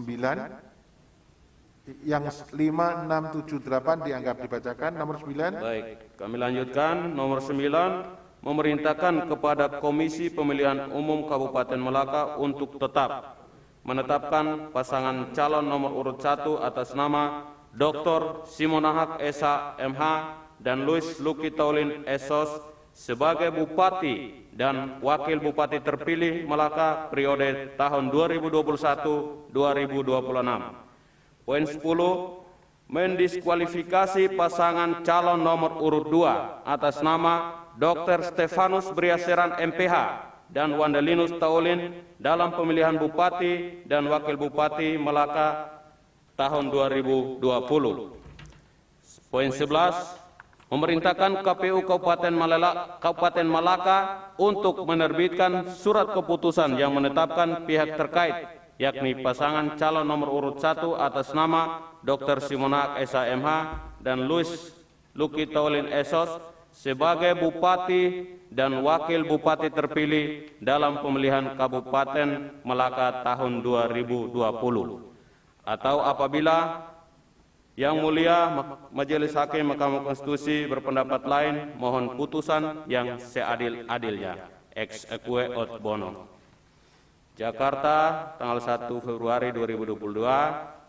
Yang 5, 6, 7, 8 dianggap dibacakan. Nomor 9. Baik, kami lanjutkan. Nomor 9, memerintahkan kepada Komisi Pemilihan Umum Kabupaten Melaka untuk tetap menetapkan pasangan calon nomor urut 1 atas nama Dr. Simonahak Esa MH dan Louis Luki Taulin Esos sebagai Bupati dan Wakil Bupati terpilih Melaka periode tahun 2021-2026. Poin 10, mendiskualifikasi pasangan calon nomor urut 2 atas nama Dr. Stefanus Briaseran MPH dan Wandalinus Taulin dalam pemilihan Bupati dan Wakil Bupati Melaka tahun 2020. Poin 11, memerintahkan KPU Kabupaten Malaka untuk menerbitkan surat keputusan yang menetapkan pihak terkait, yakni pasangan calon nomor urut 1 atas nama Dr. Simonahak Esa MH dan Louis Luki Taulin Esos sebagai Bupati dan Wakil Bupati terpilih dalam pemilihan Kabupaten Melaka tahun 2020. Atau apabila Yang Mulia Majelis Hakim Mahkamah Konstitusi berpendapat lain, mohon putusan yang seadil-adilnya. Ex eque aut bono. Jakarta, tanggal 1 Februari 2022,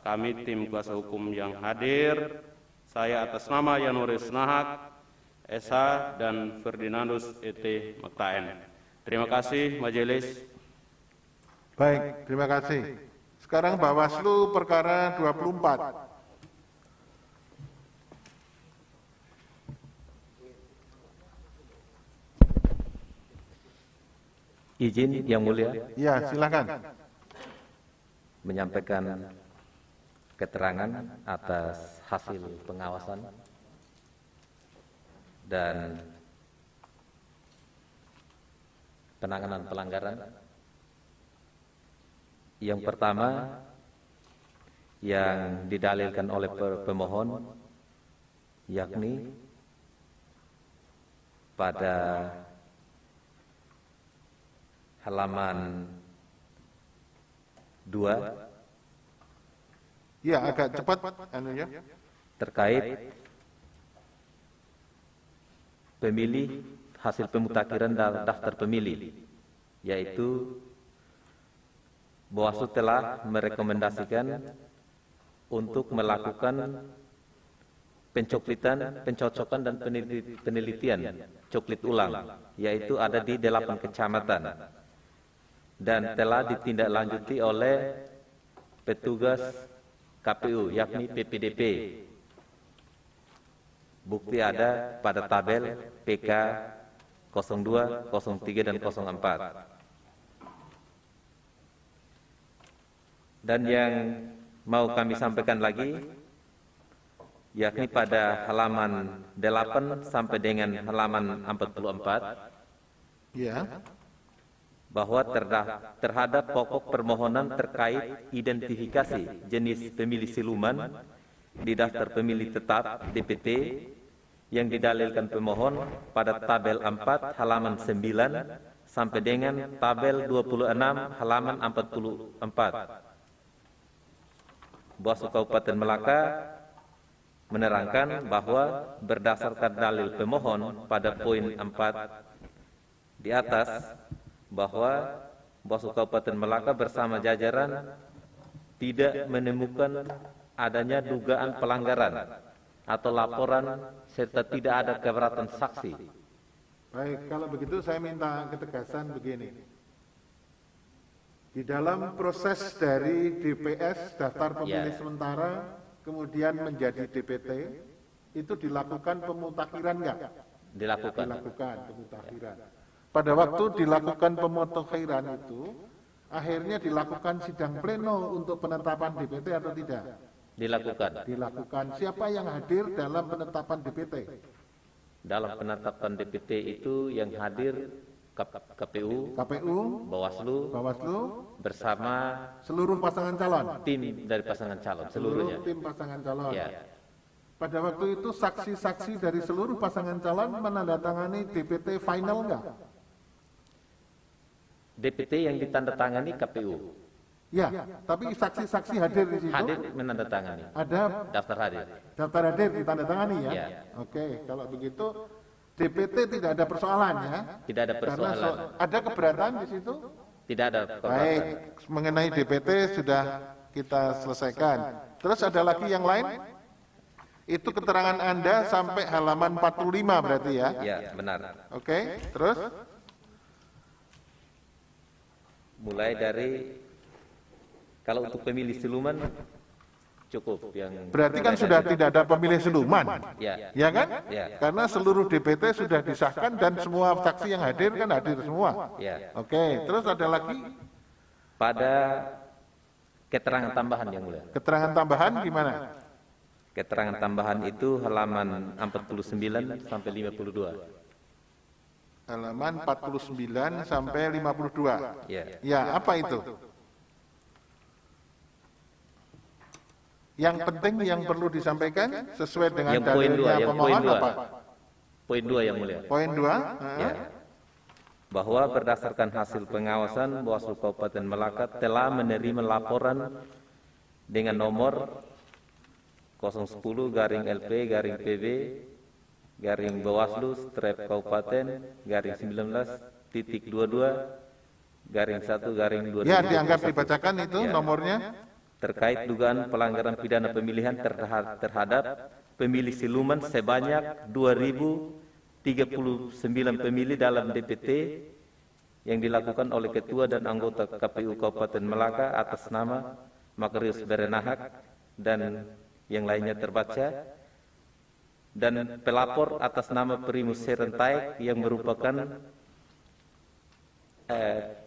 kami tim kuasa hukum yang hadir, saya atas nama Yanuris Nahak, Esa, dan Ferdinandus E.T. Maktaen. Terima kasih, Majelis. Baik, terima kasih. Sekarang Bawaslu perkara 24. Izin Yang Mulia Ya, silakan. menyampaikan keterangan atas hasil pengawasan dan penanganan pelanggaran. Yang pertama yang didalilkan oleh pemohon, yakni pada halaman 2 Ya, agak cepat anunya. terkait pemilih hasil pemutakhiran daftar pemilih, yaitu Bawaslu telah merekomendasikan untuk melakukan pencocokan dan penelitian coklit ulang, yaitu ada di 8 kecamatan dan telah ditindaklanjuti oleh petugas KPU, yakni PPDP. Bukti ada pada tabel PK 02, 03, dan 04. Dan yang mau kami sampaikan lagi, yakni pada halaman 8 sampai dengan halaman 44, Ya. bahwa terhadap pokok permohonan terkait identifikasi jenis pemilih siluman di daftar pemilih tetap DPT yang didalilkan pemohon pada tabel 4 halaman 9 sampai dengan tabel 26 halaman 44. Bawaslu Kabupaten Melaka menerangkan bahwa berdasarkan dalil pemohon pada poin 4 di atas, bahwa Bawaslu Kabupaten Melaka bersama jajaran tidak menemukan adanya dugaan pelanggaran atau laporan serta tidak ada keberatan saksi. Baik, kalau begitu saya minta ketegasan begini. Di dalam proses dari DPS, daftar pemilih sementara, kemudian menjadi DPT, itu dilakukan pemutakhiran nggak? Dilakukan. Dilakukan pemutakhiran. Pada waktu dilakukan pemutakhiran itu, akhirnya dilakukan sidang pleno untuk penetapan DPT atau tidak? Dilakukan. Dilakukan. Siapa yang hadir dalam penetapan DPT? Dalam penetapan DPT itu yang hadir KPU, Bawaslu bersama seluruh pasangan calon. Tim dari pasangan calon seluruhnya. Tim pasangan calon. Ya. Pada waktu itu saksi-saksi dari seluruh pasangan calon menandatangani DPT final enggak? DPT yang ditandatangani KPU. Ya, tapi saksi-saksi hadir di situ. Hadir menandatangani. Ada Daftar hadir. daftar hadir ditandatangani ya? Ya. Oke, kalau begitu DPT tidak ada persoalan ya? Tidak ada persoalan. Ada keberatan di situ? Tidak ada Baik, keberatan. mengenai DPT sudah kita selesaikan. Terus ada lagi yang lain? Itu keterangan Anda sampai halaman 45 berarti ya? Ya, benar. Oke, terus? Mulai dari kalau untuk pemilih siluman cukup yang Berarti kan sudah tidak ada pemilih siluman, ya, ya kan? ya, Karena seluruh DPT sudah disahkan dan semua saksi yang hadir kan hadir semua. ya. Oke, terus ada lagi Pada keterangan tambahan yang mulia. keterangan tambahan gimana? Keterangan tambahan itu halaman 49 sampai 52. Halaman 49 sampai 52. Ya. Ya, apa itu? Yang penting yang perlu disampaikan sesuai dengan Yang poin 2, dalilnya yang poin pemohon 2. apa? Poin 2 yang mulia. Poin 2. Ya. Bahwa berdasarkan hasil pengawasan Bawaslu Kabupaten Melaka telah menerima laporan dengan nomor 010-LP-PB-Bawaslu-19.22-1-2000. Ya, dianggap dibacakan itu Ya. nomornya. Terkait dugaan pelanggaran pidana pemilihan terhadap pemilih siluman sebanyak 2.039 pemilih dalam DPT yang dilakukan oleh Ketua dan anggota KPU Kabupaten Melaka atas nama Makarius Berenahak dan yang lainnya terbaca, dan pelapor atas nama Primus Serentai yang merupakan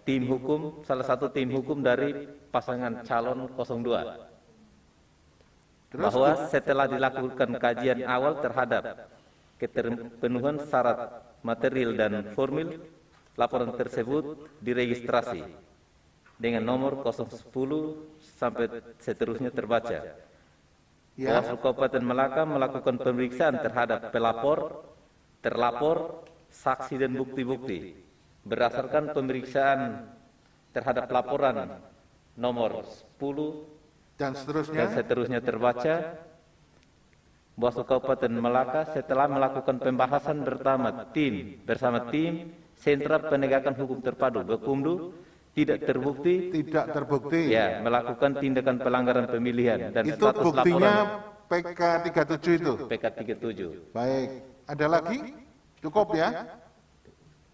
tim hukum, salah satu tim hukum dari pasangan calon 02. Bahwa setelah dilakukan kajian awal terhadap keterpenuhan syarat material dan formil, laporan tersebut diregistrasi dengan nomor 010 sampai seterusnya terbaca. Ya. Bawaslu Kabupaten Melaka melakukan pemeriksaan terhadap pelapor, terlapor, saksi dan bukti-bukti. Berdasarkan pemeriksaan terhadap laporan nomor 10 Dan dan seterusnya terbaca, Bawaslu Kabupaten Melaka setelah melakukan pembahasan bersama tim Sentra Penegakan Hukum Terpadu Bekumdu tidak terbukti ya melakukan tindakan pelanggaran pemilihan dan itu status buktinya laporan PK 37 itu. PK 37. Baik, ada lagi? Cukup ya?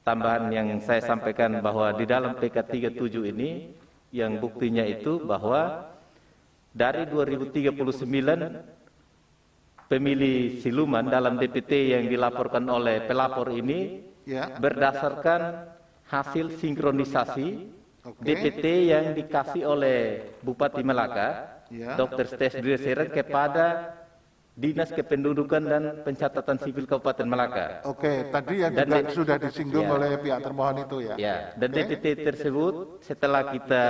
Tambahan yang saya sampaikan bahwa di dalam PK 37 ini yang buktinya itu bahwa dari 2039 pemilih siluman dalam DPT yang dilaporkan oleh pelapor ini Ya. berdasarkan hasil sinkronisasi DPT yang dikasih oleh Bupati Melaka, Ya. Dr. Stes Dreseren kepada Dinas Kependudukan dan Pencatatan Sipil Kabupaten Melaka. Oke, tadi yang Dan juga sudah disinggung ya. oleh pihak termohon itu ya. Ya, dan DPT tersebut setelah kita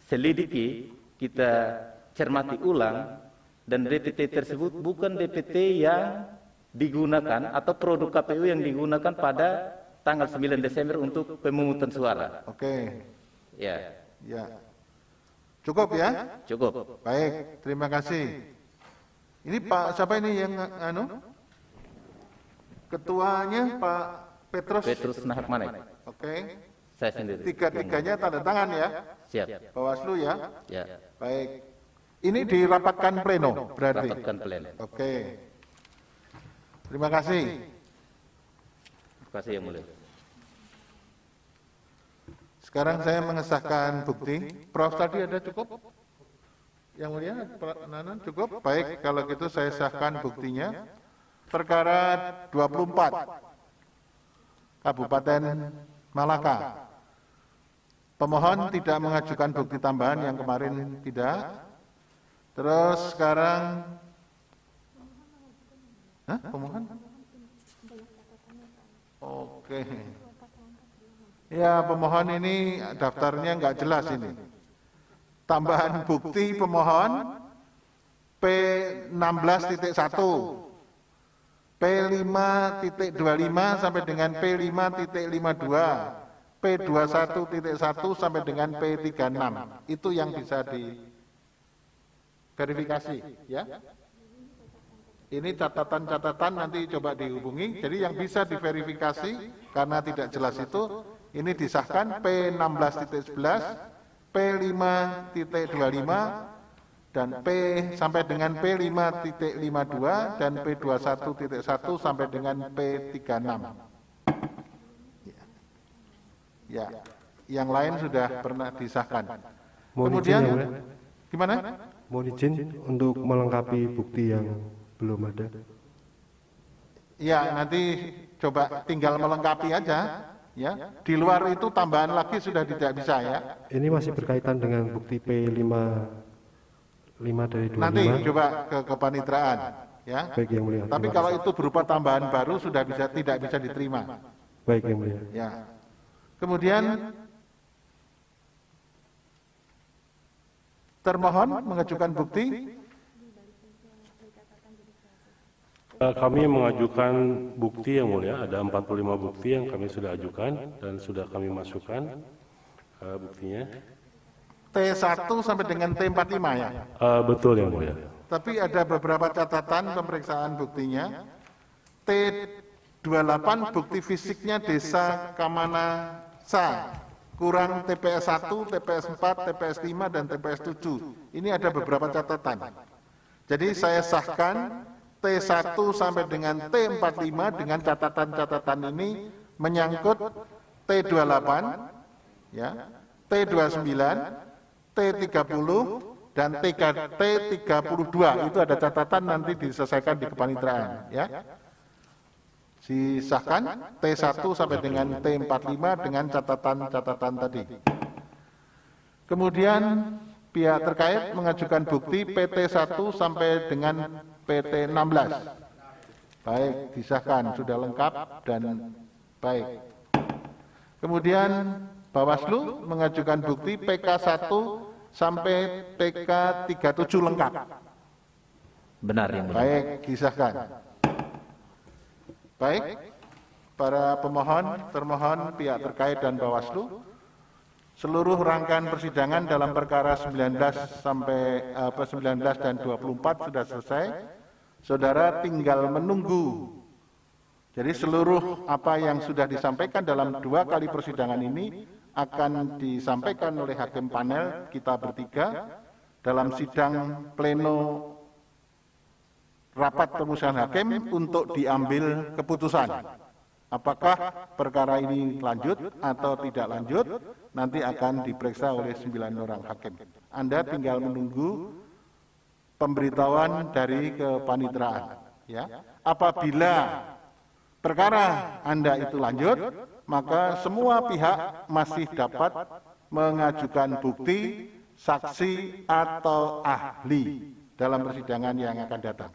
selidiki, kita cermati ulang, dan DPT tersebut bukan DPT yang digunakan atau produk KPU yang digunakan pada tanggal 9 Desember untuk pemungutan suara. Oke, Ya, ya. Cukup ya? Cukup. Baik, terima kasih. Ini Pak siapa ini yang ketuanya Pak Petrus Nahakmanek. Oke. Saya sendiri. Tiga-tiganya tanda tangan ya. Siap. Bawaslu ya. Ya. Baik. Ini dirapatkan pleno berarti. Rapatkan pleno. Oke. Terima kasih. Terima kasih yang mulia. Sekarang saya mengesahkan bukti. Prof tadi ada cukup? Yang mulia, Nanan cukup? Baik, kalau gitu saya sahkan buktinya. Perkara 24. Kabupaten Malaka. Pemohon tidak mengajukan bukti tambahan yang kemarin tidak. Terus sekarang pemohon? Oke. Ya, pemohon ini daftarnya nggak jelas ini. Tambahan bukti pemohon P16.1, P5.25 sampai dengan P5.52. P21.1 sampai dengan P36. Itu yang bisa diverifikasi ya. Ini catatan-catatan nanti coba dihubungi. Jadi yang bisa diverifikasi karena tidak jelas itu ini disahkan P16.11, P5.25 dan P sampai dengan P5.52 dan P21.1 sampai dengan P36. Ya, yang lain sudah pernah disahkan. Kemudian, gimana? Mohon izin untuk melengkapi bukti yang belum ada. Ya, nanti coba tinggal melengkapi aja. Ya, di luar itu tambahan lagi sudah tidak bisa ya. Ini masih berkaitan dengan bukti P5 dari 25. Nanti coba ke kepanitraan. Ya. Baik yang mulia. Tapi kalau itu berupa tambahan baru sudah tidak bisa diterima. Baik yang mulia. Ya. Kemudian termohon mengajukan bukti. Kami mengajukan bukti yang mulia, ada 45 bukti yang kami sudah ajukan dan sudah kami masukkan buktinya. T1 sampai dengan T45 ya? Betul yang mulia. Tapi ada beberapa catatan pemeriksaan buktinya. T28 bukti fisiknya Desa Kamanasa, kurang TPS 1, TPS 4, TPS 5, dan TPS 7. Ini ada beberapa catatan. Jadi saya sahkan T1 sampai dengan T45 dengan catatan-catatan ini menyangkut T28, ya, T29, T30, dan T32. Itu ada catatan nanti diselesaikan di kepanitraan. Ya. Disahkan T1 sampai dengan T45 dengan catatan-catatan tadi. Kemudian pihak terkait mengajukan bukti PT1 sampai dengan PT16. Baik, disahkan, sudah lengkap dan baik. Kemudian Bawaslu mengajukan bukti PK1 sampai PK37 lengkap. Benar yang mulia. Baik, disahkan. Baik, para pemohon, termohon, pihak terkait dan Bawaslu, seluruh rangkaian persidangan dalam perkara 19 dan 24 sudah selesai. Saudara tinggal menunggu. Jadi seluruh apa yang sudah disampaikan dalam 2 kali persidangan ini akan disampaikan oleh hakim panel kita bertiga dalam sidang pleno rapat pemusyawaratan hakim untuk diambil keputusan. Apakah perkara ini lanjut atau tidak lanjut, nanti akan diperiksa oleh 9 orang hakim. Anda tinggal menunggu pemberitahuan dari kepanitraan. Ya. Apabila perkara Anda itu lanjut, maka semua pihak masih dapat mengajukan bukti, saksi, atau ahli dalam persidangan yang akan datang.